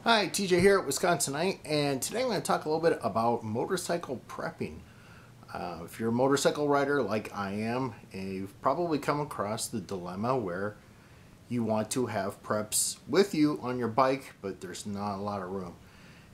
Hi, TJ here at Wisconsinite, and today I'm going to talk a little bit about motorcycle prepping. If you're a motorcycle rider like I am, you've probably come across the dilemma where you want to have preps with you on your bike, but there's not a lot of room.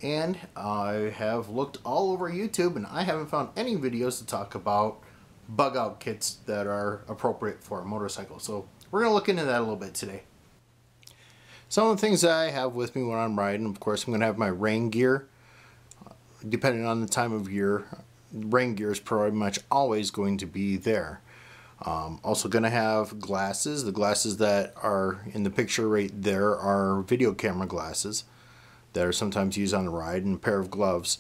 And I have looked all over YouTube, and I haven't found any videos to talk about bug out kits that are appropriate for a motorcycle. So we're going to look into that a little bit today. Some of the things that I have with me when I'm riding, of course, I'm going to have my rain gear. Depending on the time of year, rain gear is pretty much always going to be there. Also going to have glasses. The glasses that are in the picture right there are video camera glasses that are sometimes used on the ride, and a pair of gloves.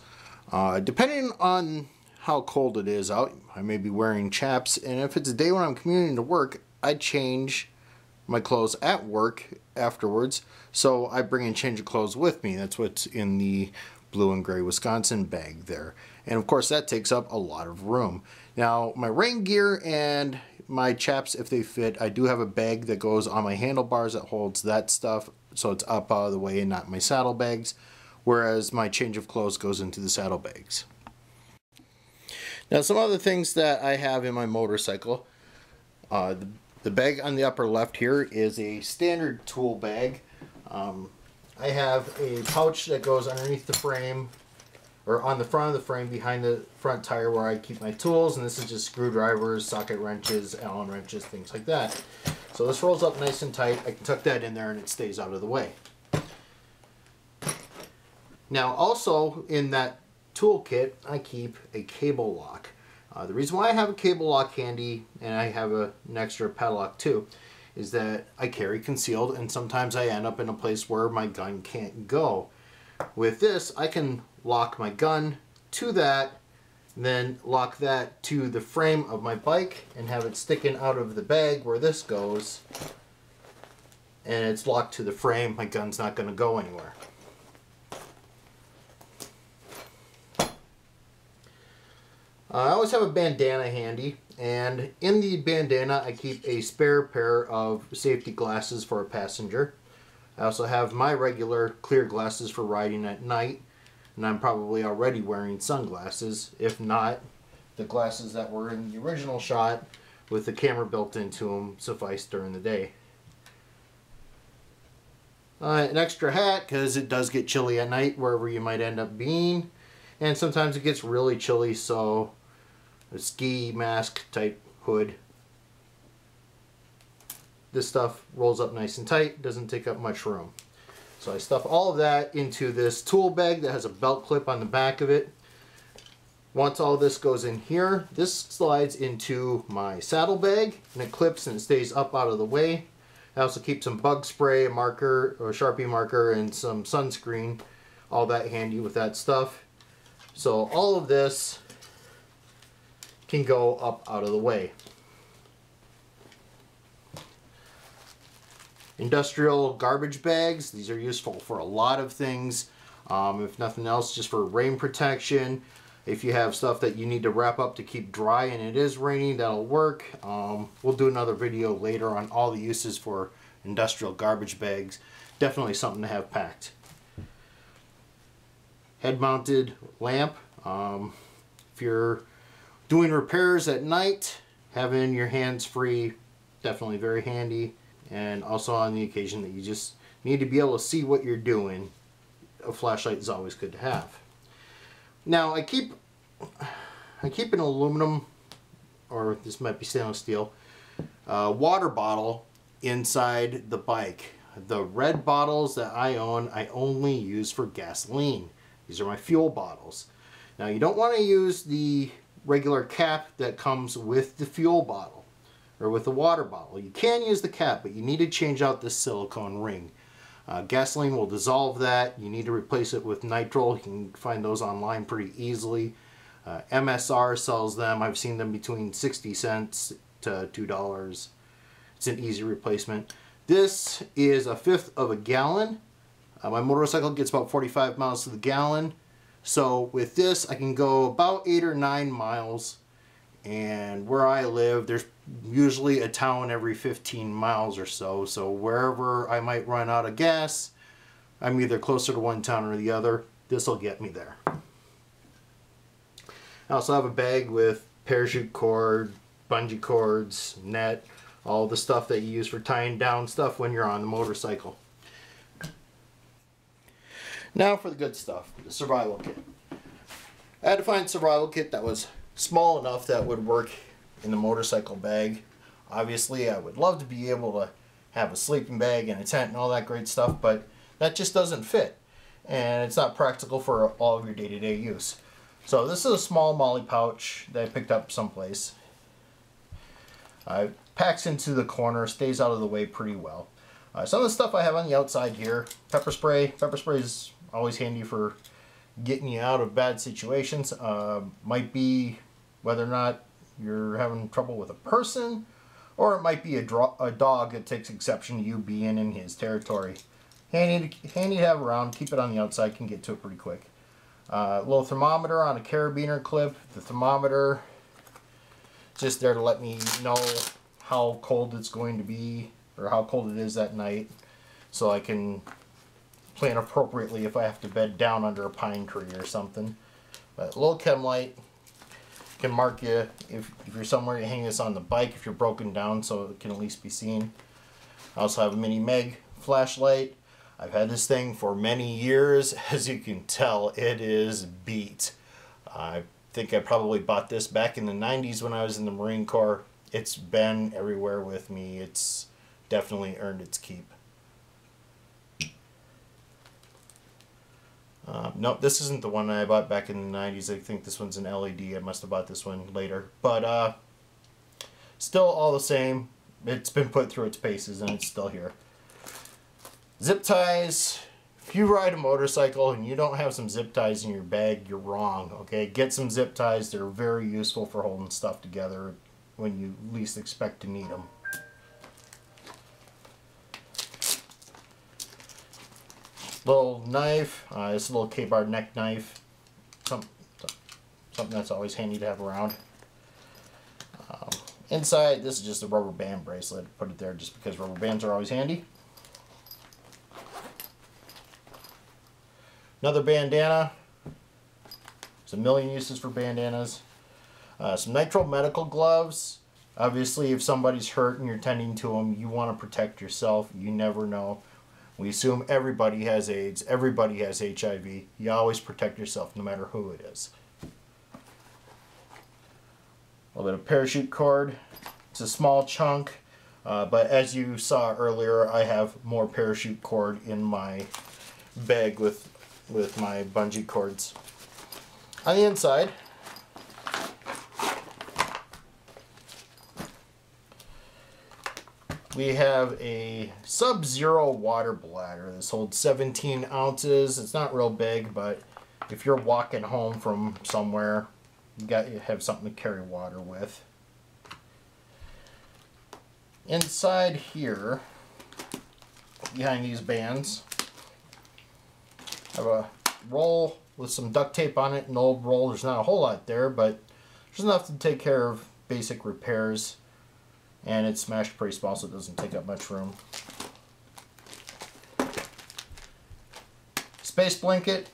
Depending on how cold it is out, I may be wearing chaps, and if it's a day when I'm commuting to work, I change my clothes at work afterwards, so I bring a change of clothes with me. That's what's in the blue and gray Wisconsin bag there, and of course that takes up a lot of room. Now my rain gear and my chaps, if they fit, I do have a bag that goes on my handlebars that holds that stuff, so it's up out of the way and not my saddlebags, whereas my change of clothes goes into the saddlebags. Now some other things that I have in my motorcycle, the bag on the upper left here is a standard tool bag. I have a pouch that goes underneath the frame, or on the front of the frame behind the front tire, where I keep my tools, and this is just screwdrivers, socket wrenches, Allen wrenches, things like that. So this rolls up nice and tight. I can tuck that in there and it stays out of the way. Now also in that toolkit I keep a cable lock. The reason why I have a cable lock handy, and I have an extra padlock too, is that I carry concealed, and sometimes I end up in a place where my gun can't go. With this, I can lock my gun to that, then lock that to the frame of my bike and have it sticking out of the bag where this goes, and it's locked to the frame. My gun's not going to go anywhere. I always have a bandana handy, and in the bandana I keep a spare pair of safety glasses for a passenger. I also have my regular clear glasses for riding at night, and I'm probably already wearing sunglasses. If not, the glasses that were in the original shot with the camera built into them suffice during the day. An extra hat, because it does get chilly at night wherever you might end up being, and sometimes it gets really chilly, so a ski mask type hood. This stuff rolls up nice and tight, doesn't take up much room. So I stuff all of that into this tool bag that has a belt clip on the back of it. Once all this goes in here, this slides into my saddle bag, and it clips and it stays up out of the way. I also keep some bug spray, a marker, or a Sharpie marker, and some sunscreen, all that handy with that stuff. So all of this can go up out of the way. Industrial garbage bags, these are useful for a lot of things. If nothing else, just for rain protection. If you have stuff that you need to wrap up to keep dry and it is raining, that'll work. We'll do another video later on all the uses for industrial garbage bags. Definitely something to have packed. Head-mounted lamp. If you're doing repairs at night, having your hands free, definitely very handy. And also on the occasion that you just need to be able to see what you're doing, a flashlight is always good to have. Now I keep an aluminum, or this might be stainless steel, water bottle inside the bike. The red bottles that I own, I only use for gasoline. These are my fuel bottles. Now you don't want to use the regular cap that comes with the fuel bottle or with the water bottle. You can use the cap, but you need to change out this silicone ring. Gasoline will dissolve that. You need to replace it with nitrile. You can find those online pretty easily. MSR sells them. I've seen them between 60 cents to $2. It's an easy replacement. This is 1/5 of a gallon. My motorcycle gets about 45 miles to the gallon. So with this, I can go about 8 or 9 miles. And where I live, there's usually a town every 15 miles or so. So wherever I might run out of gas, I'm either closer to one town or the other, this will get me there. I also have a bag with parachute cord, bungee cords, net, all the stuff that you use for tying down stuff when you're on the motorcycle. Now for the good stuff, the survival kit. I had to find a survival kit that was small enough that would work in the motorcycle bag. Obviously, I would love to be able to have a sleeping bag and a tent and all that great stuff, but that just doesn't fit. And it's not practical for all of your day-to-day use. So this is a small MOLLE pouch that I picked up someplace. It packs into the corner, stays out of the way pretty well. Some of the stuff I have on the outside here, pepper spray. Pepper spray is always handy for getting you out of bad situations. Might be whether or not you're having trouble with a person, or it might be a dog that takes exception to you being in his territory. Handy to have around. Keep it on the outside, can get to it pretty quick. A little thermometer on a carabiner clip. The thermometer is just there to let me know how cold it's going to be, or how cold it is that night, so I can plan appropriately if I have to bed down under a pine tree or something. But a little chem light can mark you if you're somewhere. You hang this on the bike if you're broken down so it can at least be seen. I also have a mini Meg flashlight. I've had this thing for many years. As you can tell, it is beat. I think I probably bought this back in the 90s when I was in the Marine Corps. It's been everywhere with me. It's definitely earned its keep. Nope, this isn't the one I bought back in the 90s. I think this one's an LED. I must have bought this one later. But still all the same. It's been put through its paces and it's still here. Zip ties. If you ride a motorcycle and you don't have some zip ties in your bag, you're wrong. Okay, get some zip ties. They're very useful for holding stuff together when you least expect to need them. Little knife, this little K-bar neck knife, something that's always handy to have around. Inside, this is just a rubber band bracelet. Put it there just because rubber bands are always handy. Another bandana. There's a million uses for bandanas. Some nitrile medical gloves. Obviously, if somebody's hurt and you're tending to them, you want to protect yourself. You never know. We assume everybody has AIDS, everybody has HIV. You always protect yourself no matter who it is. A little bit of parachute cord. It's a small chunk, but as you saw earlier, I have more parachute cord in my bag with my bungee cords. On the inside, we have a Sub-Zero water bladder. This holds 17 ounces. It's not real big, but if you're walking home from somewhere, you got to have something to carry water with. Inside here, behind these bands, I have a roll with some duct tape on it. An old roll. There's not a whole lot there, but there's enough to take care of basic repairs. And it's smashed pretty small, so it doesn't take up much room. Space blanket.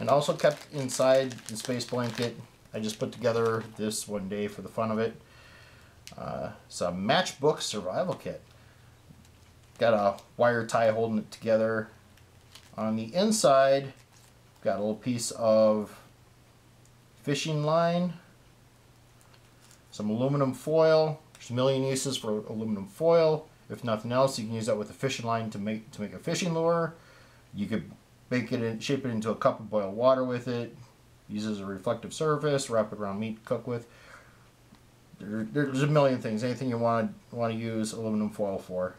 And also kept inside the space blanket, I just put together this one day for the fun of it. It's a matchbook survival kit. Got a wire tie holding it together. On the inside, got a little piece of fishing line. Some aluminum foil. There's a million uses for aluminum foil. If nothing else, you can use that with a fishing line to make a fishing lure. You could bake it in, shape it into a cup of boiled water with it. Use it as a reflective surface. Wrap it around meat to cook with. There's a million things. Anything you want to use aluminum foil for.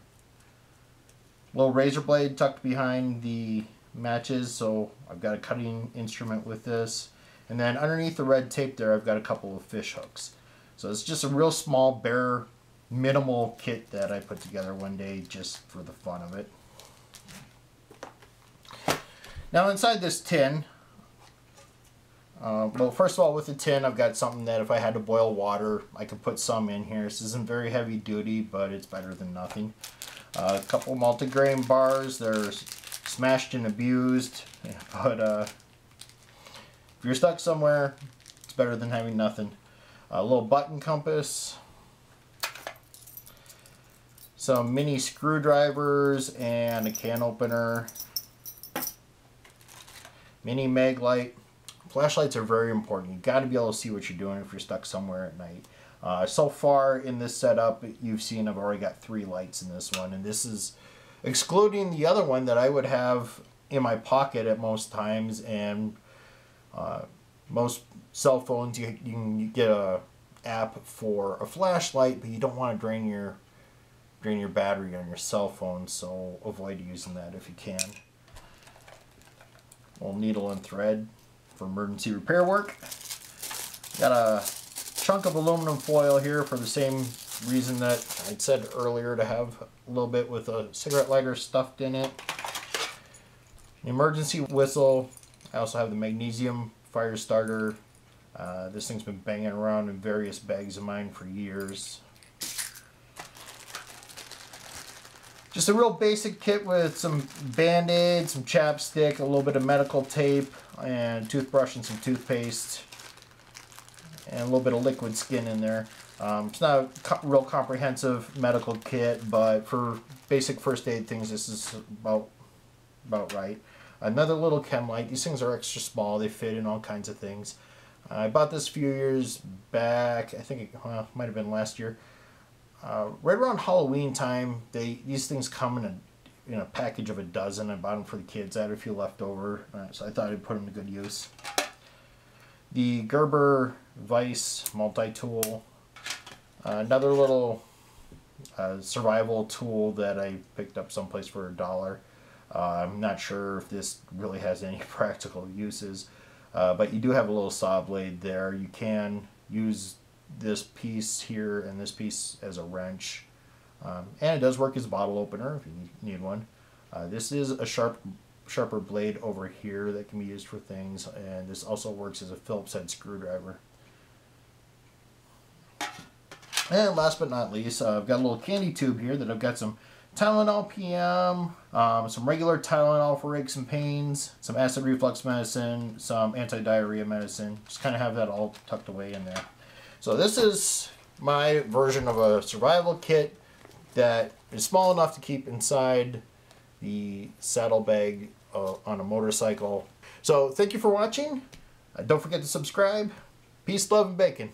Little razor blade tucked behind the matches, so I've got a cutting instrument with this. And then underneath the red tape there, I've got a couple of fish hooks. So it's just a real small, bare, minimal kit that I put together one day just for the fun of it. Now inside this tin, well, first of all, with the tin, I've got something that if I had to boil water, I could put some in here. This isn't very heavy duty, but it's better than nothing. A couple multigrain bars. They're smashed and abused, but if you're stuck somewhere, it's better than having nothing. A little button compass, some mini screwdrivers, and a can opener. Mini mag light. Flashlights are very important. You got to be able to see what you're doing if you're stuck somewhere at night. So far in this setup, you've seen I've already got 3 lights in this one, and this is excluding the other one that I would have in my pocket at most times. And most cell phones, you can get a app for a flashlight, but you don't want to drain your battery on your cell phone, so avoid using that if you can. Little needle and thread for emergency repair work. Got a chunk of aluminum foil here for the same reason that I said earlier, to have a little bit with a cigarette lighter stuffed in it. An emergency whistle. I also have the magnesium fire starter. This thing's been banging around in various bags of mine for years. Just a real basic kit with some Band-Aid, some chapstick, a little bit of medical tape, and toothbrush and some toothpaste, and a little bit of liquid skin in there. It's not a real comprehensive medical kit, but for basic first aid things, this is about right. Another little chem light. These things are extra small. They fit in all kinds of things. I bought this a few years back. I think it might have been last year. Right around Halloween time, these things come in a package of a dozen. I bought them for the kids. I had a few left over, so I thought I'd put them to good use. The Gerber Vise multi-tool. Another little survival tool that I picked up someplace for $1. I'm not sure if this really has any practical uses, but you do have a little saw blade there. You can use this piece here and this piece as a wrench, and it does work as a bottle opener if you need one. This is a sharper blade over here that can be used for things, and this also works as a Phillips head screwdriver. And last but not least, I've got a little candy tube here that I've got some Tylenol PM, some regular Tylenol for aches and pains, some acid reflux medicine, some anti-diarrhea medicine. Just kind of have that all tucked away in there. So this is my version of a survival kit that is small enough to keep inside the saddlebag on a motorcycle. So thank you for watching. Don't forget to subscribe. Peace, love, and bacon.